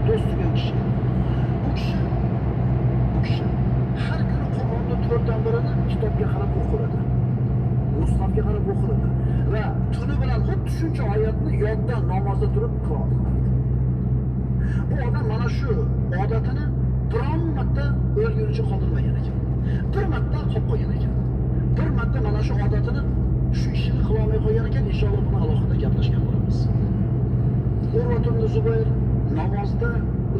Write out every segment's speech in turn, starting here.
do'st degan kishi. Bu kishi har kuni Qur'onni 4dan birini kitobga qarab o'qiradi. Mushafga qarab o'qiradi va tuni bilan xuddi shuncha oyatni yoddan namozda turib qiroat qiladi. Bu odam mana shu odatini biron marta o'lgunicha qoldirmagan ekan. Bir marta qolib qolgan ekan. Bir marta mana shu odatini shu ishini qila olmay qo'ygan ekan. Inshaalloh buni alohida gaplashgan bo'lamiz. Urvat ibn Zubayr namozda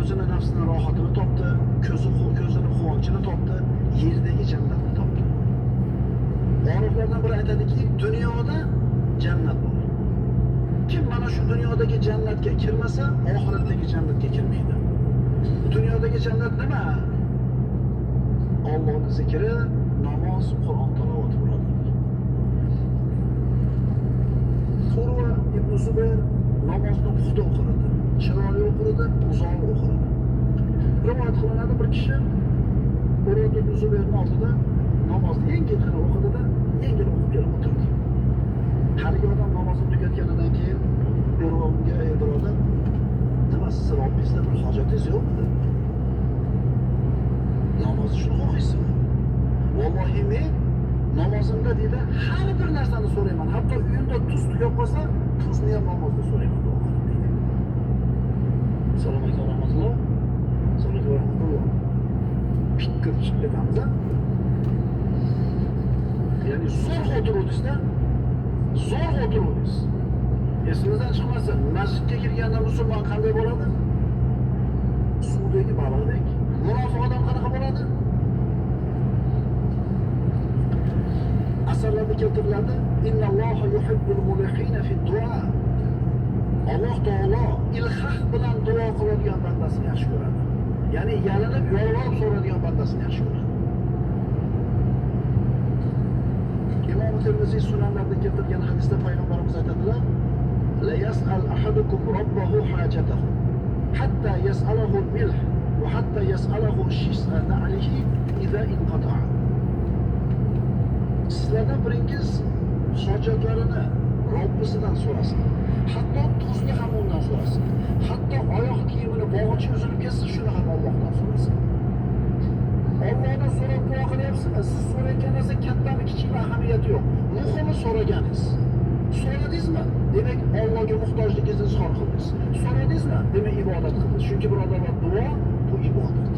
o'zini nafsining rohatini topdi, ko'zini quvonchini topdi, yerdagi jannatni topdi. Oriflardan biri aytadiki, dunyoda jannat bor. Kim mana shu dunyodagi jannatga kirmasa, oxiratdagi jannatga kirmaydi. Dunyodagi jannat nima? Allohning zikri, namoz, Qur'on tilovati bo'ladi. Urva ibn Zubayr namozni puxta o'qirdi, chiroyli o'qirdi, uzoq o'qirdi. Rivoyat qilinadi, bir kishi Urva ibn Zubayrning oldida namozni yengilgina o'qidida, yengil o'qib kelib o'tirdi. Haligi odam namozni tugatganidan keyin Urva unga: "Ey birodar, nima siz Robbingizda bir hojatingiz yo'qmi?" Namozni shuni o'qiysizmi? Vallohi men namozimda deydi, har bir narsani so'rayman. Hatto uyimda tuz tugab qolsa, tuzni ham namozda so'rayman deydi. Assalomu alaykum va rahmatulloh. Assalomu alaykum va rahmatulloh. Fikr chiqib ketamiz. Ya'ni zo'r o'tiruvdingizda, zo'r o'tiruvdingiz. Esingizdan chiqmasa, masjidga kirganda musulmon qanday bo'ladi? Suvdagi baliqdek. Munofiq odam qanaqa bo'ladi? Asarlarda keltiriladi, innalloha yuhibbul mulihina fi du'a. Alloh taolo ilhah bilan duo qiladigan bandasini yaxshi ko'radi. Ya'ni yalinib, yolvorib so'raydigan bandasini yaxshi ko'radi. Imom Tirmiziy sunanlarda keltirilgan hadisda payg'ambarimiz aytadilar: "La yas'al ahadukum robbahu hajatahu hatta yas'alahu al-milh va hatta yas'alahu shis'a na'lihi idza inqata'a." Sizlardan biringiz hojatlarini Robbisidan so'rasin. Hatto tuzni ham undan so'rasin. Hatto oyoq kiyimini bog'ichi uzilib ketsa, shuni ham Allohdan so'rasin. Allohdan so'rab duo qilyapsizmi? Siz so'rayotgan narsa kattami, kichikmi ahamiyati yo'q. Muhimi so'raganingiz. So'radingizmi? Demak, Allohga muhtojligingizni izhor qildingiz. So'radingizmi? Demak, ibodat qildingiz. Chunki birodarlar, duo bu ibodat.